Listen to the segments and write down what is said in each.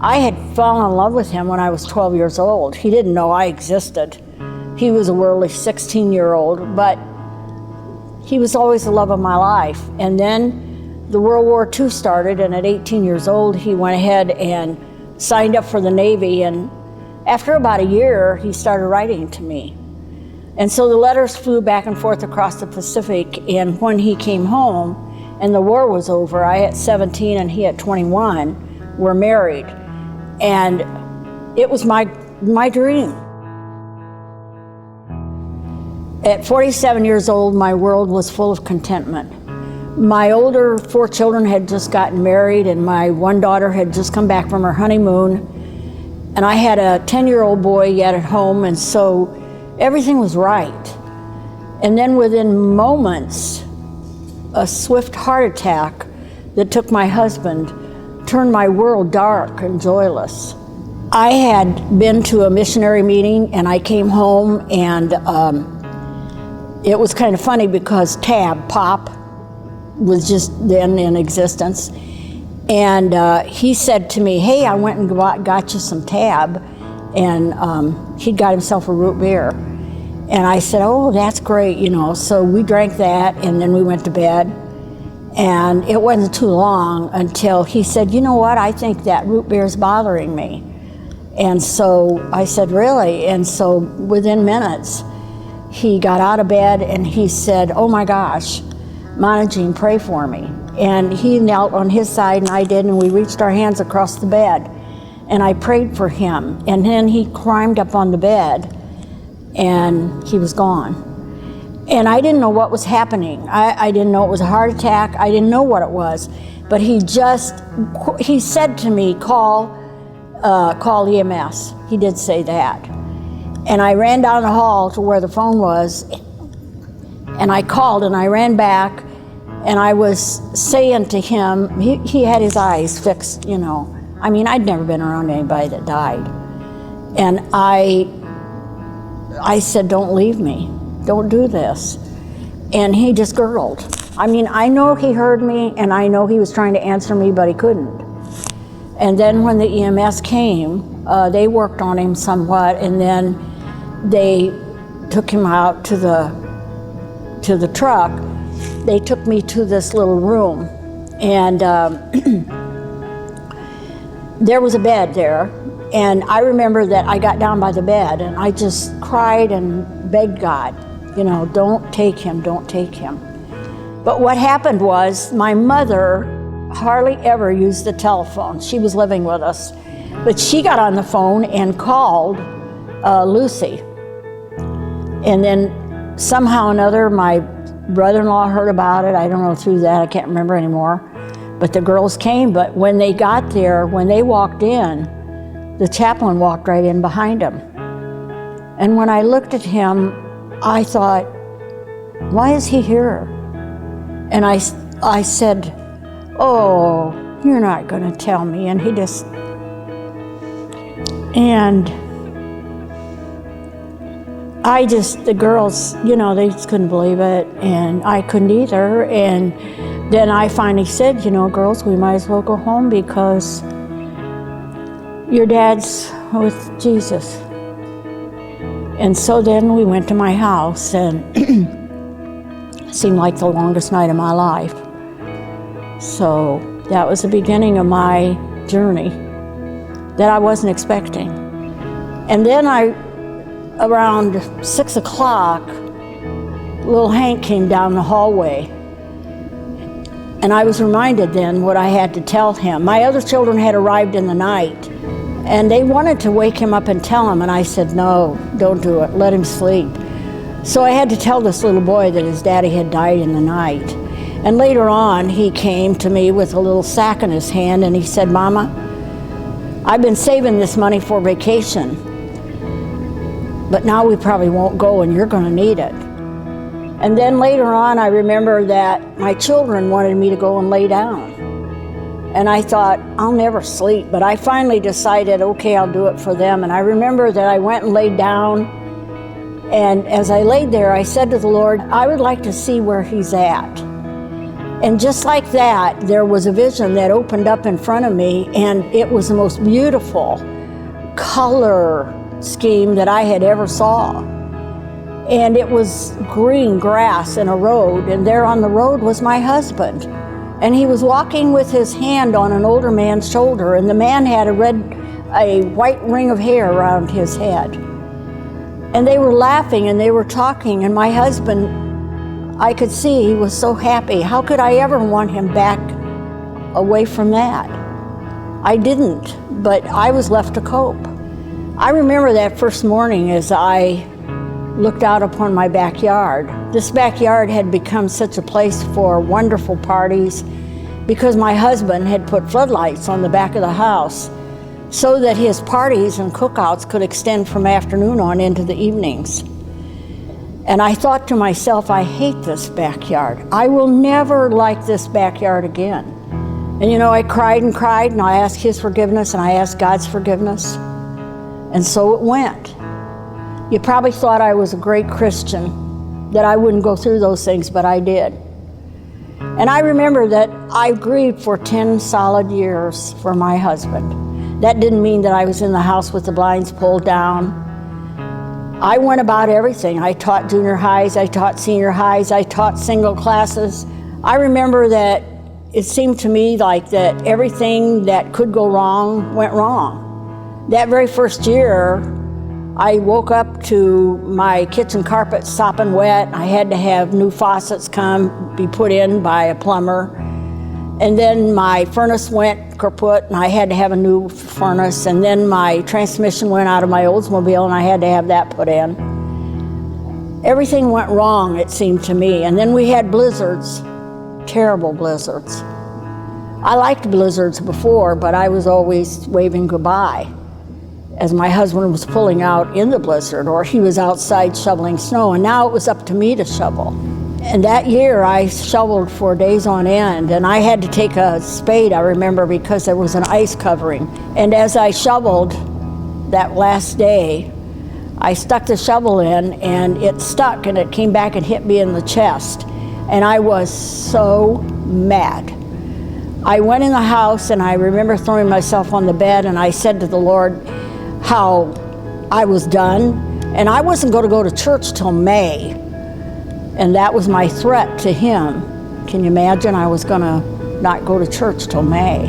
I had fallen in love with him when I was 12 years old. He didn't know I existed. He was a worldly 16-year-old, but he was always the love of my life. And then the World War II started, and at 18 years old, he went ahead and signed up for the Navy. And after about a year, he started writing to me. And so the letters flew back and forth across the Pacific. And when he came home and the war was over, I at 17 and he at 21 were married. And it was my dream. At 47 years old, my world was full of contentment. My older 4 children had just gotten married, and my one daughter had just come back from her honeymoon. And I had a 10-year-old boy yet at home, and so everything was right. And then within moments, a swift heart attack that took my husband turned my world dark and joyless. I had been to a missionary meeting, and I came home, and it was kind of funny because Pop was just then in existence. And he said to me, hey, I went and got you some Tab. And he'd got himself a root beer. And I said, oh, that's great, you know. So we drank that, and then we went to bed. And it wasn't too long until he said, you know what, I think that root beer is bothering me. And so I said, really? And so within minutes, he got out of bed and he said, oh my gosh, Monagine, pray for me. And he knelt on his side and I did, and we reached our hands across the bed. And I prayed for him. And then he climbed up on the bed and he was gone. And I didn't know what was happening. I didn't know it was a heart attack. I didn't know what it was. But he said to me, call EMS. He did say that. And I ran down the hall to where the phone was, and I called, and I ran back, and I was saying to him, he had his eyes fixed, you know. I mean, I'd never been around anybody that died. And I said, don't leave me. Don't do this. And he just gurgled. I mean, I know he heard me, and I know he was trying to answer me, but he couldn't. And then when the EMS came, they worked on him somewhat, and then they took him out to the truck. They took me to this little room, and there was a bed there. And I remember that I got down by the bed, and I just cried and begged God, you know, don't take him, don't take him. But what happened was my mother hardly ever used the telephone. She was living with us. But she got on the phone and called Lucy. And then somehow or another, my brother-in-law heard about it. I don't know through that, I can't remember anymore. But the girls came, but when they got there, when they walked in, the chaplain walked right in behind him. And when I looked at him, I thought, why is he here? And I said, oh, you're not gonna tell me. And he just, and the girls, you know, they just couldn't believe it, and I couldn't either. And then I finally said, you know, girls, we might as well go home because your dad's with Jesus. And so then we went to my house, and it seemed like the longest night of my life. So that was the beginning of my journey that I wasn't expecting. And then around 6 o'clock, little Hank came down the hallway. And I was reminded then what I had to tell him. My other children had arrived in the night, and they wanted to wake him up and tell him, and I said, no, don't do it, let him sleep. So I had to tell this little boy that his daddy had died in the night. And later on, he came to me with a little sack in his hand, and he said, Mama, I've been saving this money for vacation, but now we probably won't go, and you're gonna need it. And then later on, I remember that my children wanted me to go and lay down. And I thought, I'll never sleep, but I finally decided, okay, I'll do it for them. And I remember that I went and laid down, and as I laid there, I said to the Lord, I would like to see where he's at. And just like that, there was a vision that opened up in front of me, and it was the most beautiful color scheme that I had ever saw. And it was green grass and a road, and there on the road was my husband. And he was walking with his hand on an older man's shoulder, and the man had a white ring of hair around his head. And they were laughing and they were talking, and my husband, I could see he was so happy. How could I ever want him back away from that? I didn't, but I was left to cope. I remember that first morning as I looked out upon my backyard. This backyard had become such a place for wonderful parties because my husband had put floodlights on the back of the house so that his parties and cookouts could extend from afternoon on into the evenings. And I thought to myself, I hate this backyard. I will never like this backyard again. And you know, I cried and cried, and I asked his forgiveness, and I asked God's forgiveness. And so it went. You probably thought I was a great Christian, that I wouldn't go through those things, but I did. And I remember that I grieved for 10 solid years for my husband. That didn't mean that I was in the house with the blinds pulled down. I went about everything. I taught junior highs, I taught senior highs, I taught single classes. I remember that it seemed to me like that everything that could go wrong went wrong. That very first year, I woke up to my kitchen carpet sopping wet. I had to have new faucets be put in by a plumber. And then my furnace went kaput, and I had to have a new furnace. And then my transmission went out of my Oldsmobile, and I had to have that put in. Everything went wrong, it seemed to me. And then we had blizzards, terrible blizzards. I liked blizzards before, but I was always waving goodbye as my husband was pulling out in the blizzard, or he was outside shoveling snow, and now it was up to me to shovel. And that year I shoveled for days on end, and I had to take a spade, I remember, because there was an ice covering. And as I shoveled that last day, I stuck the shovel in, and it stuck, and it came back and hit me in the chest. And I was so mad. I went in the house, and I remember throwing myself on the bed, and I said to the Lord how I was done, and I wasn't going to go to church till May. And that was my threat to him. Can you imagine? I was going to not go to church till May.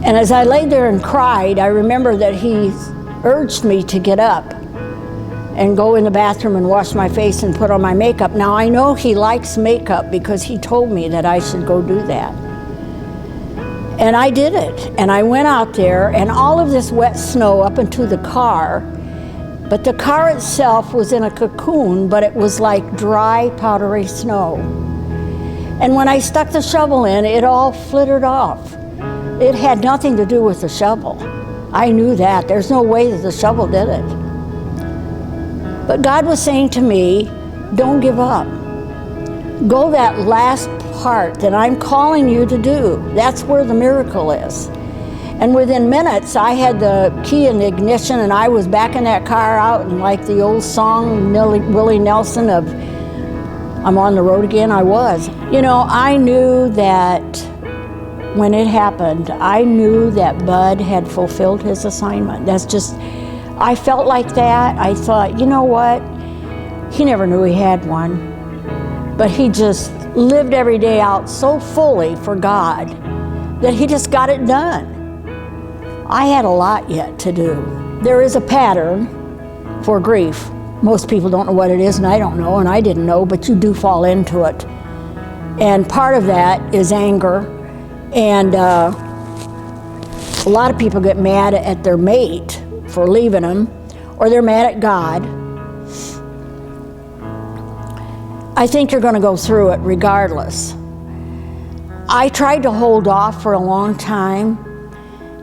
And as I laid there and cried, I remember that he urged me to get up and go in the bathroom and wash my face and put on my makeup. Now, I know he likes makeup because he told me that I should go do that. And I did it. And I went out there, and all of this wet snow up into the car. But the car itself was in a cocoon, but it was like dry, powdery snow. And when I stuck the shovel in, it all flittered off. It had nothing to do with the shovel. I knew that. There's no way that the shovel did it. But God was saying to me, don't give up. Go that last part that I'm calling you to do. That's where the miracle is. And within minutes, I had the key in the ignition, and I was backing that car out, and like the old song, Willie Nelson of I'm on the road again, I was. You know, I knew that when it happened, I knew that Bud had fulfilled his assignment. That's just, I felt like that. I thought, you know what? He never knew he had one. But he just lived every day out so fully for God that he just got it done. I had a lot yet to do. There is a pattern for grief. Most people don't know what it is, and I don't know, and I didn't know, but you do fall into it. And part of that is anger, and a lot of people get mad at their mate for leaving them, or they're mad at God. I think you're going to go through it regardless. I tried to hold off for a long time,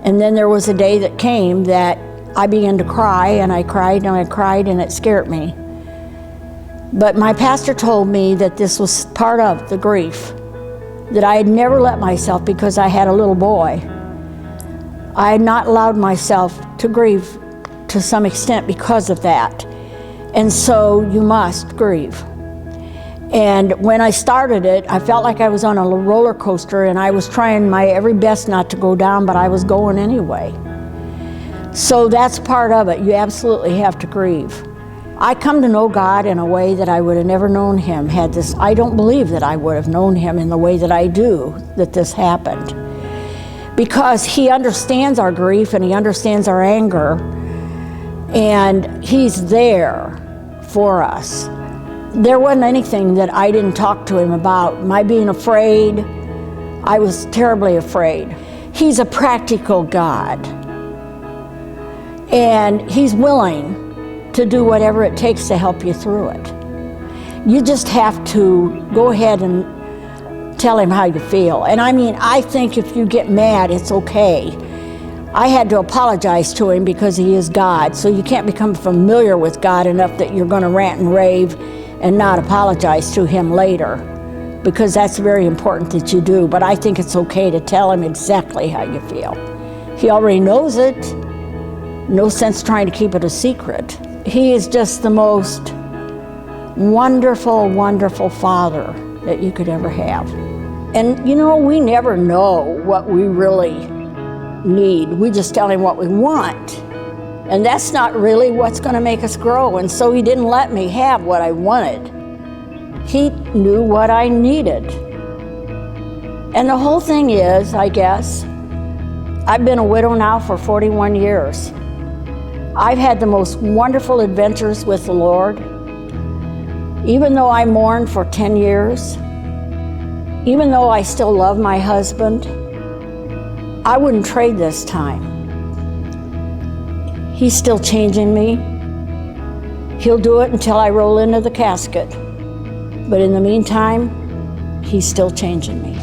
and then there was a day that came that I began to cry, and I cried, and I cried, and it scared me. But my pastor told me that this was part of the grief, that I had never let myself, because I had a little boy, I had not allowed myself to grieve to some extent because of that. And so you must grieve. And when I started it, I felt like I was on a roller coaster, and I was trying my every best not to go down, but I was going anyway. So that's part of it. You absolutely have to grieve. I come to know God in a way that I would have never known him had this. I don't believe that I would have known him in the way that I do that this happened. Because he understands our grief and he understands our anger, and he's there for us. There wasn't anything that I didn't talk to him about. My being afraid, I was terribly afraid. He's a practical God, and he's willing to do whatever it takes to help you through it. You just have to go ahead and tell him how you feel. And I mean, I think if you get mad, it's okay. I had to apologize to him because he is God, so you can't become familiar with God enough that you're going to rant and rave and not apologize to him later, because that's very important that you do. But I think it's okay to tell him exactly how you feel. He already knows it. No sense trying to keep it a secret. He is just the most wonderful, wonderful father that you could ever have. And you know, we never know what we really need. We just tell him what we want. And that's not really what's going to make us grow. And so he didn't let me have what I wanted. He knew what I needed. And the whole thing is, I guess, I've been a widow now for 41 years. I've had the most wonderful adventures with the Lord. Even though I mourned for 10 years, even though I still love my husband, I wouldn't trade this time. He's still changing me. He'll do it until I roll into the casket. But in the meantime, he's still changing me.